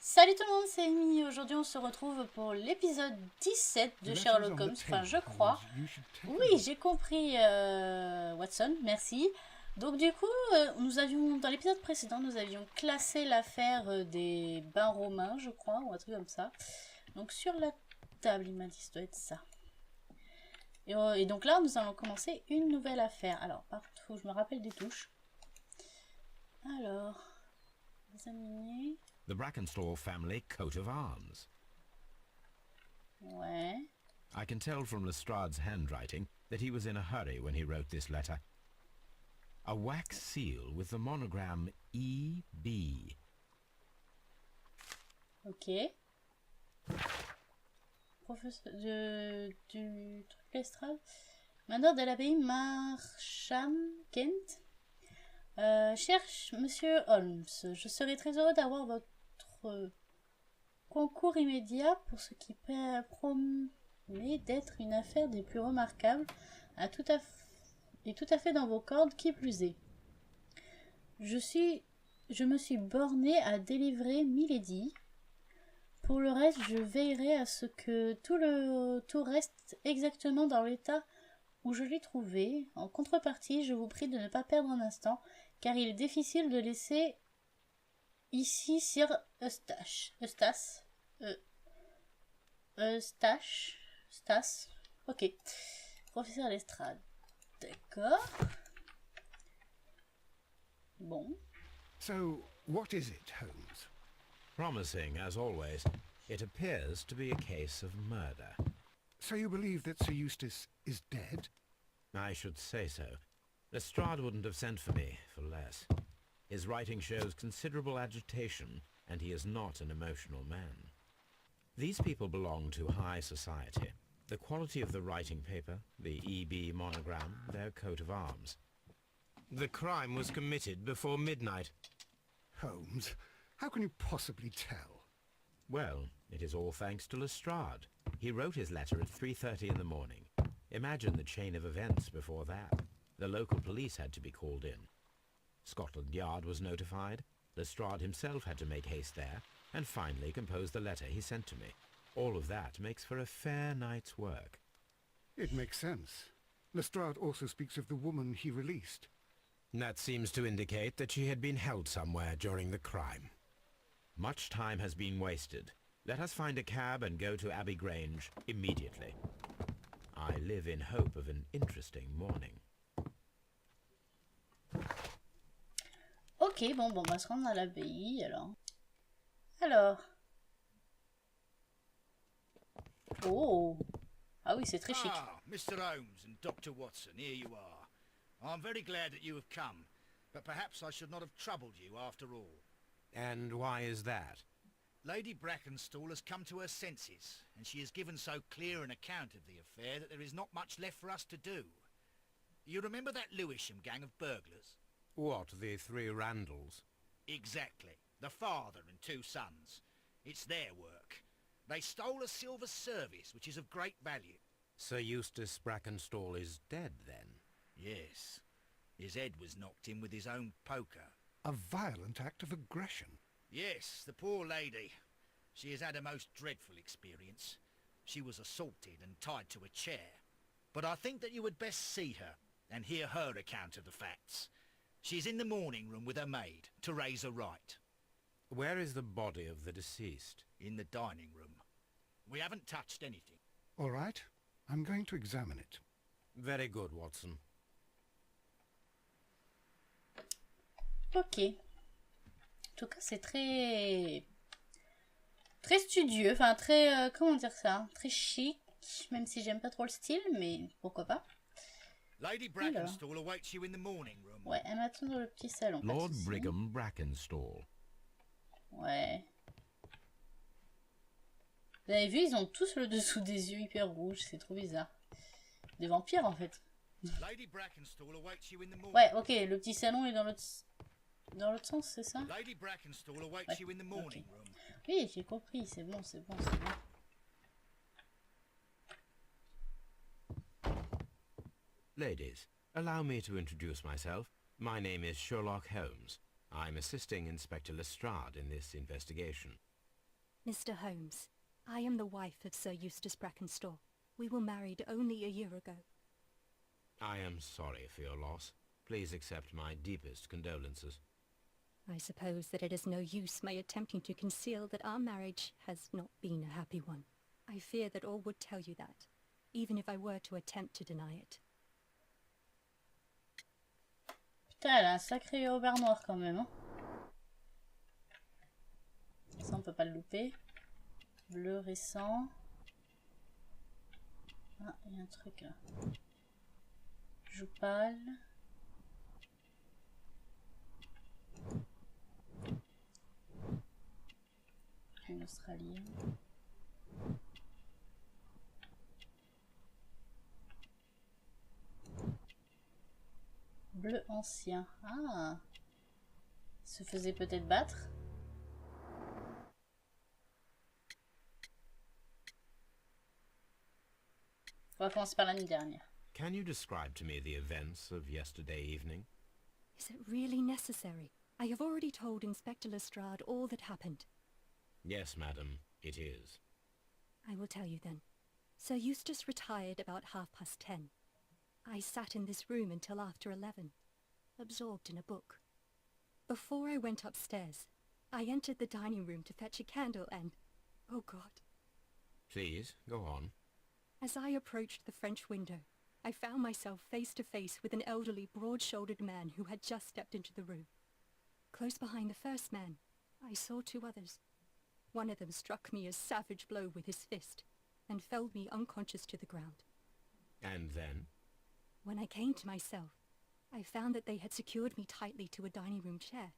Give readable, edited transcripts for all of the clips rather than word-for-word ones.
Salut tout le monde, c'est Amy. Aujourd'hui on se retrouve pour l'épisode 17 de Sherlock Holmes, enfin je crois. Oui, j'ai compris Watson, merci. Donc du coup, dans l'épisode précédent, nous avions classé l'affaire des bains romains, je crois, ou un truc comme ça. Donc sur la table, il m'a dit, ça doit être ça. Et donc là, nous allons commencer une nouvelle affaire. Alors, partout, je me rappelle des touches. Alors, examiner... The Brackenstall family coat of arms. Ouais. I can tell from Lestrade's handwriting that he was in a hurry when he wrote this letter. A wax seal with the monogram E.B. Ok. Professeur du truc Lestrade. Manor de l'abbaye Marsham, Kent. Cher Monsieur Holmes, je serais très heureux d'avoir votre concours immédiat pour ce qui promet d'être une affaire des plus remarquables tout à fait dans vos cordes, qui plus est. Je me suis borné à délivrer Milady. Pour le reste, je veillerai à ce que tout reste exactement dans l'état où je l'ai trouvé. En contrepartie, je vous prie de ne pas perdre un instant, car il est difficile de laisser ici Sir Stas. Ok. Professeur Lestrade. D'accord. Bon. So, what is it, Holmes? Promising, as always, it appears to be a case of murder. So you believe that Sir Eustace is dead? I should say so. Lestrade wouldn't have sent for me for less. His writing shows considerable agitation, and he is not an emotional man. These people belong to high society. The quality of the writing paper, the E.B. monogram, their coat of arms. The crime was committed before midnight. Holmes, how can you possibly tell? Well, it is all thanks to Lestrade. He wrote his letter at 3:30 in the morning. Imagine the chain of events before that. The local police had to be called in. Scotland Yard was notified. Lestrade himself had to make haste there, and finally compose the letter he sent to me. All of that makes for a fair night's work. It makes sense. Lestrade also speaks of the woman he released. That seems to indicate that she had been held somewhere during the crime. Much time has been wasted. Let us find a cab and go to Abbey Grange immediately. I live in hope of an interesting morning. Ok, bon, on va se rendre à l'abbaye, alors. Alors. Oh. Ah oui, c'est très chic. Ah, Mr. Holmes and Dr. Watson, here you are. I'm very glad that you have come, but perhaps I should not have troubled you after all. And why is that? Lady Brackenstall has come to her senses, and she has given so clear an account of the affair that there is not much left for us to do. You remember that Lewisham gang of burglars? What, the three Randalls? Exactly. The father and two sons. It's their work. They stole a silver service, which is of great value. Sir Eustace Brackenstall is dead, then? Yes. His head was knocked in with his own poker. A violent act of aggression. Yes, the poor lady. She has had a most dreadful experience. She was assaulted and tied to a chair. But I think that you would best see her and hear her account of the facts. She's in the morning room with her maid, Teresa Wright. Where is the body of the deceased? In the dining room. We haven't touched anything. All right, I'm going to examine it. Very good, Watson. Ok. En tout cas, c'est très studieux, enfin très, comment dire ça, très chic, même si j'aime pas trop le style, mais pourquoi pas. Lady Brackenstall awaits you in the morning room. Ouais, elle m'attend dans le petit salon. Lord Brigham Brackenstall. Ouais. Vous avez vu, ils ont tous le dessous des yeux hyper rouges, c'est trop bizarre. Des vampires en fait. Lady Brackenstall awaits you in the morning. Ouais, ok, le petit salon est dans l'autre sens, c'est ça? Lady Brackenstall awaits you in the morning room. Oui, j'ai compris, c'est bon, c'est bon, c'est bon. Ladies, allow me to introduce myself. My name is Sherlock Holmes. I'm assisting Inspector Lestrade in this investigation. Mr. Holmes, I am the wife of Sir Eustace Brackenstall. We were married only a year ago. I am sorry for your loss. Please accept my deepest condolences. I suppose that it is no use my attempting to conceal that our marriage has not been a happy one. I fear that all would tell you that, even if I were to attempt to deny it. Putain, elle a un sacré aubert noir quand même, hein. Ça, on peut pas le louper. Bleu récent. Ah, il y a un truc là. Joue pâle. Une australienne. Bleu ancien. Ah. Se faisait peut-être battre. On va commencer par la nuit dernière. Can you describe to me the events of yesterday evening? Is it really necessary? I have already told Inspector Lestrade all that happened. Yes, madam, it is. I will tell you then. Sir Eustace retired about 10:30. I sat in this room until after 11, absorbed in a book. Before I went upstairs, I entered the dining room to fetch a candle and... oh God. Please, go on. As I approached the French window, I found myself face to face with an elderly, broad-shouldered man who had just stepped into the room. Close behind the first man, I saw two others. One of them struck me a savage blow with his fist and felled me unconscious to the ground. And then? When I came to myself, I found that they had secured me tightly to a dining room chair.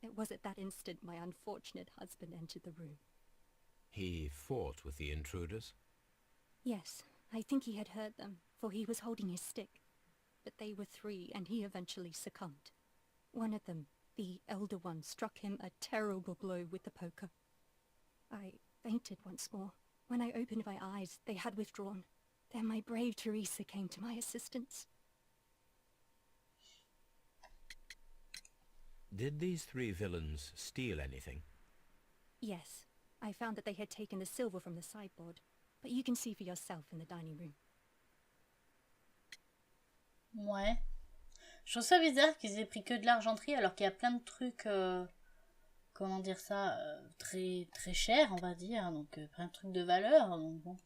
It was at that instant my unfortunate husband entered the room. He fought with the intruders? Yes, I think he had heard them, for he was holding his stick. But they were three, and he eventually succumbed. One of them, the elder one, struck him a terrible blow with the poker. I fainted once more. When I opened my eyes, they had withdrawn. Then my brave Teresa came to my assistance. Did these three villains steal anything? Yes, I found that they had taken the silver from the sideboard, but you can see for yourself in the dining room. Ouais. Je trouve ça bizarre qu'ils aient pris que de l'argenterie alors qu'il y a plein de trucs, comment dire ça, très très chers, on va dire, donc plein de trucs de valeur, donc bon.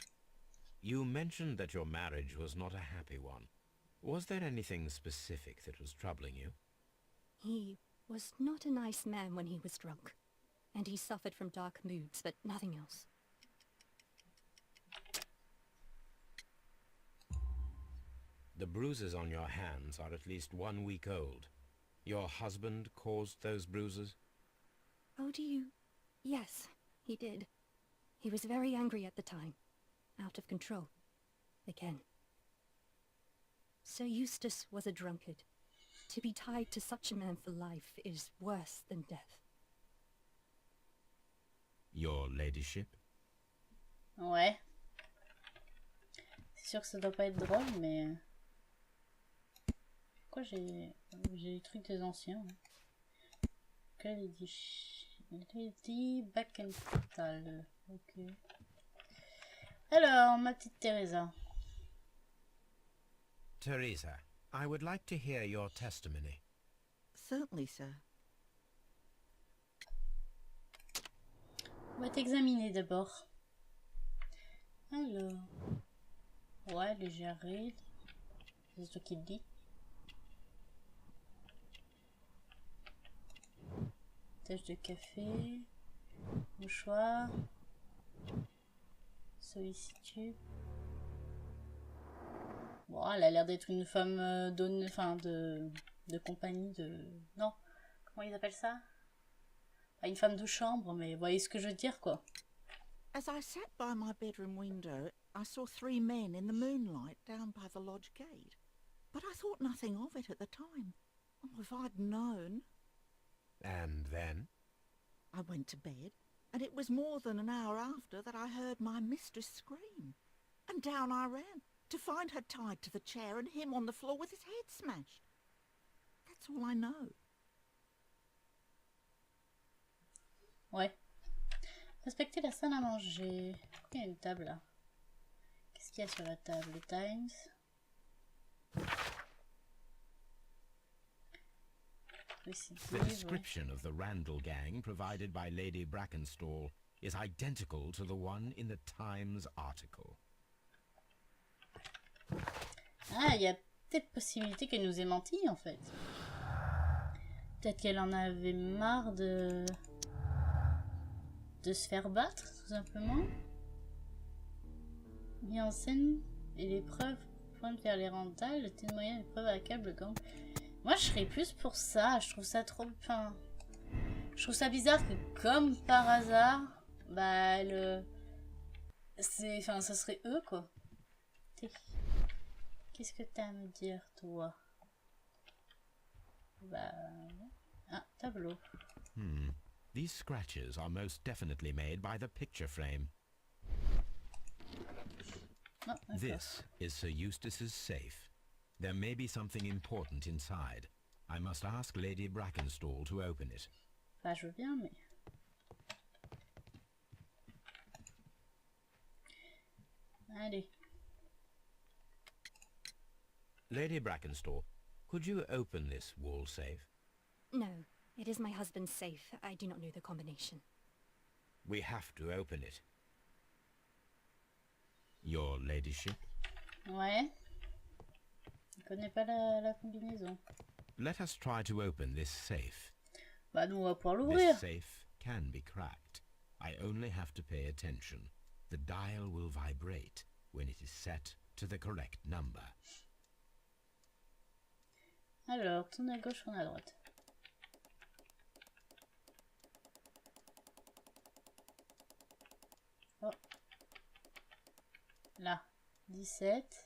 You mentioned that your marriage was not a happy one. Was there anything specific that was troubling you? He was not a nice man when he was drunk, and he suffered from dark moods, but nothing else. The bruises on your hands are at least 1 week old. Your husband caused those bruises? Oh, do you... Yes, he did. He was very angry at the time. Out of control. Again. Sir Eustace was a drunkard. To be tied to such a man for life is worse than death. Your ladyship? Ouais. C'est sûr que ça doit pas être drôle, mais... Pourquoi j'ai les trucs des anciens, hein. Lady Backenthal. Ok. Alors, ma petite Teresa. Teresa, I would like to hear your testimony. Certainly, sir. On va t'examiner d'abord. Alors. Ouais, léger raid. C'est ce qu'il dit. Tache de café. Mouchoir. Sollicitude. Bon, elle a l'air d'être une femme de compagnie de... Non, comment ils appellent ça? Pas une femme de chambre, mais vous voyez ce que je veux dire, quoi. As I sat by my bedroom window, I saw 3 men in the moonlight down by the lodge gate. But I thought nothing of it at the time. Oh, if I'd known... And then? I went to bed, and it was more than an hour after that I heard my mistress scream. And down I ran, to find her tied to the chair and him on the floor with his head smashed. That's all I know. Ouais. Respectez la salle à manger. Il y a une table là. Qu'est-ce qu'il y a sur la table? Le Times. The description of the Randall gang provided by Lady Brackenstall is identical to the one in the Times article. Ah, il y a peut-être possibilité qu'elle nous ait menti en fait. Peut-être qu'elle en avait marre de se faire battre, tout simplement. Mis en scène et les preuves pointent vers les Randall, le témoignage des preuves accablent le gang. Moi, je serais plus pour ça. Je trouve ça trop... Enfin, je trouve ça bizarre que, comme par hasard, bah, Enfin, ça serait eux, quoi. Qu'est-ce que t'as à me dire, toi? Bah... Ah, tableau. These scratches are most definitely made by the picture frame. Oh, this is Sir Eustace's safe. There may be something important inside. I must ask Lady Brackenstall to open it. Bah, je veux bien, mais... Allez. Lady Brackenstall, could you open this wall safe? No, it is my husband's safe. I do not know the combination. We have to open it. Your ladyship? Ouais. Je connais pas la combinaison. Let us try to open this safe. Bah, nous, on va pouvoir l'ouvrir. This safe can be cracked. I only have to pay attention. The dial will vibrate when it is set to the correct number. Alors, tourne à gauche, tourne à droite. Oh. Là, 17.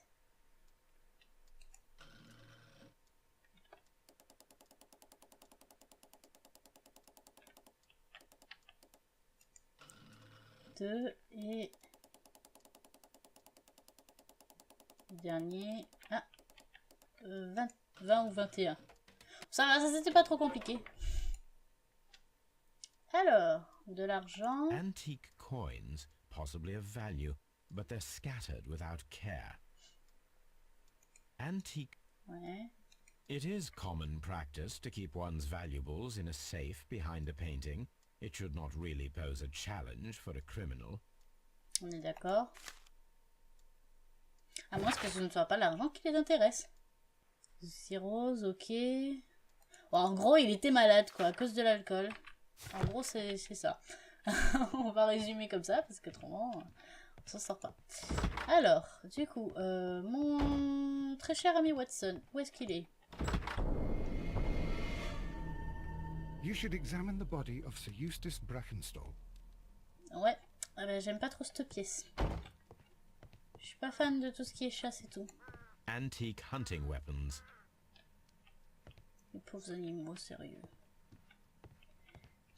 Et le dernier, 20 ou 21. Ça c'était pas trop compliqué. Alors, de l'argent. Antique coins, possibly of value, but they're scattered without care. Antique. Ouais. It is common practice to keep one's valuables in a safe behind a painting. It should not really pose a challenge for a criminal. On est d'accord. À moins que ce ne soit pas l'argent qui les intéresse. Rose, ok. Bon, en gros, il était malade, quoi, à cause de l'alcool. En gros, c'est ça. On va résumer comme ça, parce qu'autrement, on s'en sort pas. Alors, du coup, mon très cher ami Watson, où est-ce qu'il est? You should examine the body of Sir Eustace Brackenstall. Ouais, j'aime pas trop cette pièce. Je suis pas fan de tout ce qui est chasse et tout. Antique hunting weapons. Les pauvres animaux, sérieux.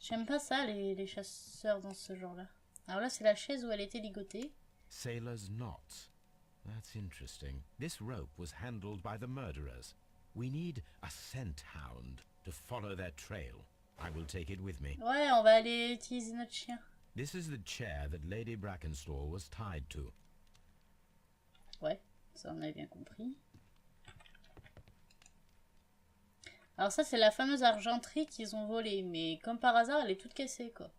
J'aime pas ça, les chasseurs dans ce genre-là. Alors là, c'est la chaise où elle était ligotée. Sailor's knots. That's interesting. This rope was handled by the murderers. We need a scent hound to follow their trail. I will take it with me. Ouais, on va aller utiliser notre chien. This is the chair that Lady Brackenstall was tied to. Ouais, ça on avait bien compris. Alors ça, c'est la fameuse argenterie qu'ils ont volée, mais comme par hasard, elle est toute cassée, quoi.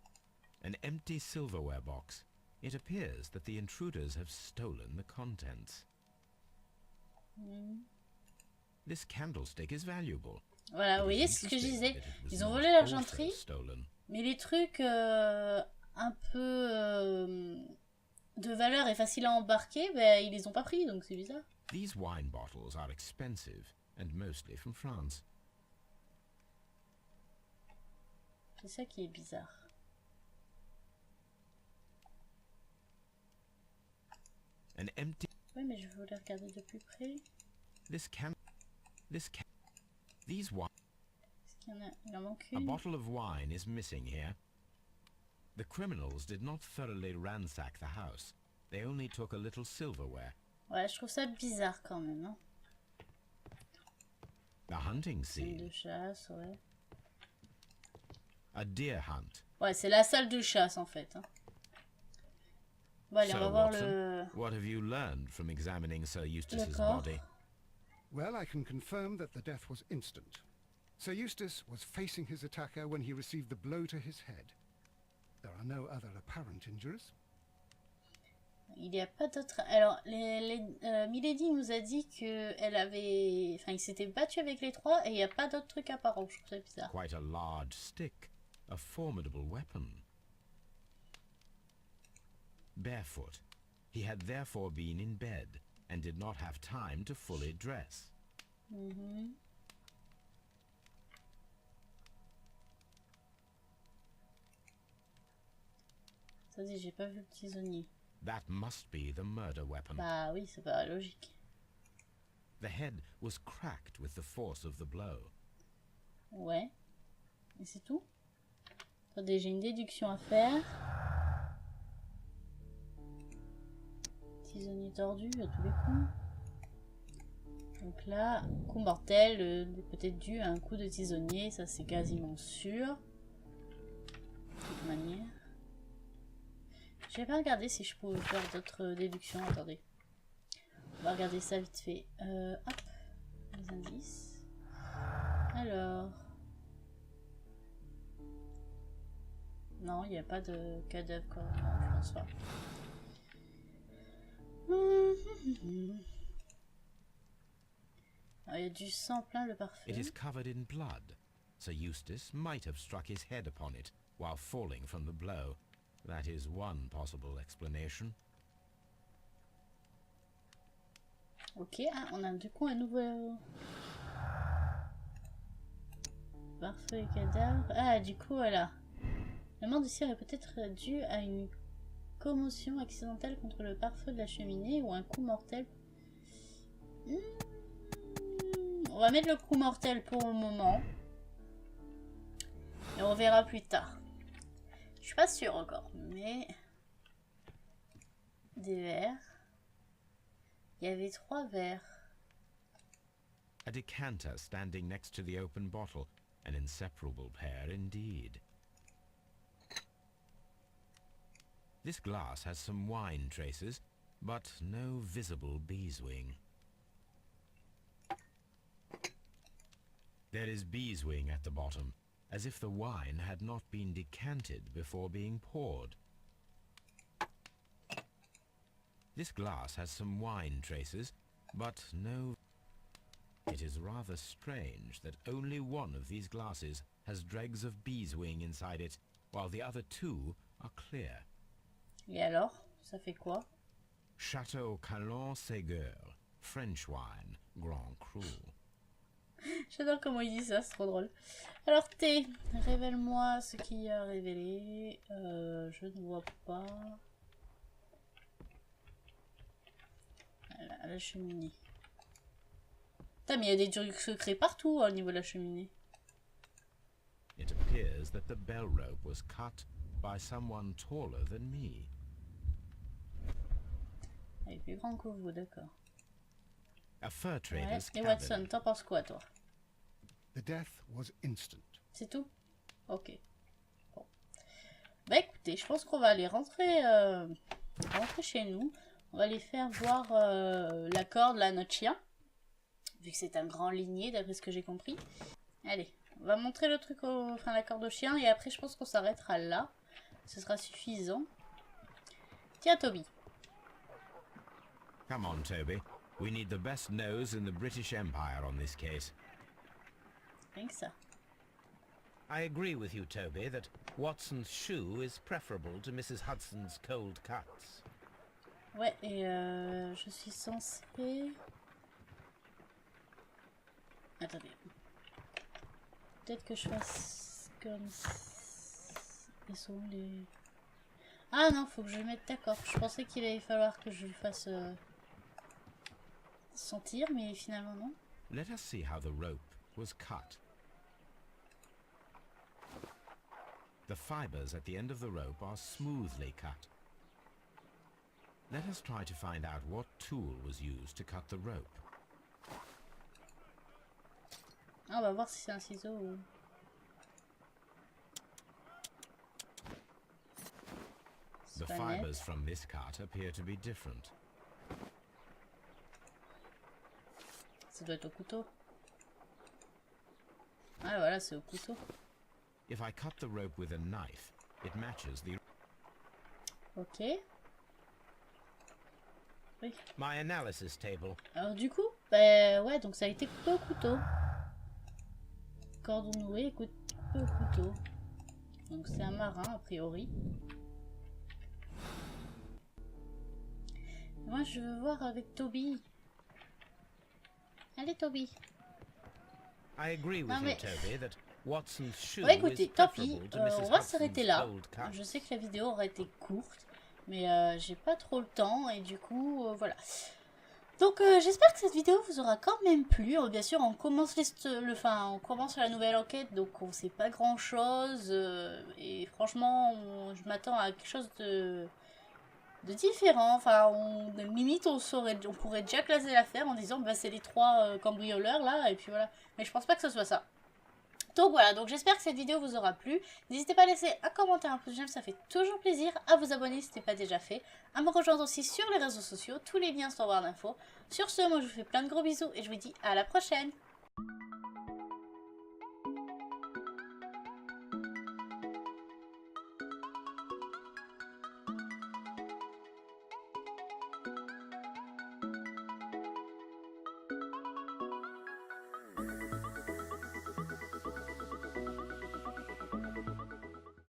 An empty silverware box. It appears that the intruders have stolen the contents. This candlestick is valuable. Voilà, vous voyez, c'est ce que je disais. Ils ont volé l'argenterie, mais les trucs un peu de valeur et faciles à embarquer, ben, ils les ont pas pris, donc c'est bizarre. These wine bottles are expensive and mostly from France. C'est ça qui est bizarre. An empty. Oui, mais je voulais regarder de plus près. These wine. Est-ce qu'il y en a? Il en manque A une. bottle of wine is missing here. The criminals did not thoroughly ransack the house. They only took a little silverware. Ouais, je trouve ça bizarre quand même. Hein. The hunting Scène de scene. chasse, ouais. A deer hunt. Ouais, c'est la salle de chasse en fait. Hein. Bon, allez, on va So, voir Watson, le... what have you learned from examining Sir Eustace's corps. body? Well, I can confirm that the death was instant. Sir Eustace was facing his attacker when he received the blow to his head. There are no other apparent injuries. Il n'y a pas d'autre... Alors, Milady nous a dit qu'elle avait... Enfin, il s'était battu avec les trois et il n'y a pas d'autre truc apparent. Je trouve ça bizarre. Quite a large stick, a formidable weapon. Barefoot, he had therefore been in bed and did not have time to fully dress. Ça dit, j'ai pas vu le tisonnier. That must be the murder weapon. Bah oui, c'est pas logique. The head was cracked with the force of the blow. Ouais. Et c'est tout? Attendez, j'ai une déduction à faire. Tisonnier tordu à tous les coups. Donc là, coup mortel, peut-être dû à un coup de tisonnier, ça c'est quasiment sûr. De toute manière. Je vais pas regarder si je peux faire d'autres déductions. Attendez. On va regarder ça vite fait. Hop. Les indices. Alors. Non, il n'y a pas de cadavre quand même, je pense pas. Il y a du sang plein le parfum. It is covered in blood. Sir Eustace might have struck his head upon it while falling from the blow. That is one possible explanation. Ok, ah, on a du coup un nouveau... Parfum et cadavre. Ah, du coup, voilà. La mort du sire est peut-être due à une commotion accidentelle contre le pare-feu de la cheminée ou un coup mortel. On va mettre le coup mortel pour le moment. Et on verra plus tard. Je suis pas sûre encore, mais... Des verres. Il y avait 3 verres. A decanter standing next to the open bottle. An inseparable pair indeed. This glass has some wine traces, but no visible beeswing. There is beeswing at the bottom, as if the wine had not been decanted before being poured. This glass has some wine traces, but no... It is rather strange that only one of these glasses has dregs of beeswing inside it, while the other 2 are clear. Et alors, ça fait quoi? Château Calon-Ségur, French wine, Grand Cru. J'adore comment il dit ça, c'est trop drôle. Alors T, révèle-moi ce qu'il y a révélé. Je ne vois pas. À la cheminée. Putain, mais il y a des trucs secrets partout au niveau de la cheminée. It appears that the bell rope was cut by someone taller than me. Il est plus grand que vous, d'accord. A fur Ouais. trader's Et cabin. Watson, t'en penses quoi, toi? The death was instant. C'est tout? Ok. Bon. Bah écoutez, je pense qu'on va aller rentrer, rentrer chez nous. On va aller faire voir la corde, là, à notre chien. Vu que c'est un grand ligné, d'après ce que j'ai compris. Allez, on va montrer le truc, enfin la corde au chien. Et après, je pense qu'on s'arrêtera là. Ce sera suffisant. Tiens, Toby. Come on, Toby. We need the best nose in the British Empire on this case. Rien que ça. I agree with you, Toby, that Watson's shoe is preferable to Mrs. Hudson's cold cuts. Ouais, et je suis censée... Attendez. Peut-être que je fasse comme ça. Ils sont où les... Ah non, faut que je le mette d'accord. Je pensais qu'il allait falloir que je le fasse sentir, mais finalement non. Let us see how the rope was cut. The fibers at the end of the rope are smoothly cut. Let us try to find out what tool was used to cut the rope. Ah, on va voir si c'est un ciseau ou... The pas fibers net. from this cut appear to be different. Ça doit être au couteau. Ah voilà, c'est au couteau. If I cut the rope with a knife, it matches the... Ok. Oui. My analysis table. Alors du coup, bah ouais, donc ça a été coupé au couteau. Cordon noué, coupé au couteau. Donc c'est un marin a priori. Moi je veux voir avec Toby. Allez Toby. I agree with Non, mais... you, Toby, that Watson's shoe Ouais, écoutez, is tant pis, preferable to on Mrs. va s'arrêter Hudson's là. cold cut. Je sais que la vidéo aurait été courte, mais j'ai pas trop le temps et du coup, voilà. Donc j'espère que cette vidéo vous aura quand même plu. Bien sûr, on commence on commence la nouvelle enquête, donc on sait pas grand chose. Et franchement, je m'attends à quelque chose de différent. Enfin, limite, on pourrait déjà classer l'affaire en disant bah c'est les 3 cambrioleurs là, et puis voilà. Mais je pense pas que ce soit ça. Donc voilà, donc j'espère que cette vidéo vous aura plu. N'hésitez pas à laisser un commentaire, un pouce j'aime, ça fait toujours plaisir. À vous abonner si ce n'est pas déjà fait. À me rejoindre aussi sur les réseaux sociaux. Tous les liens sont en barre d'infos. Sur ce, moi je vous fais plein de gros bisous et je vous dis à la prochaine.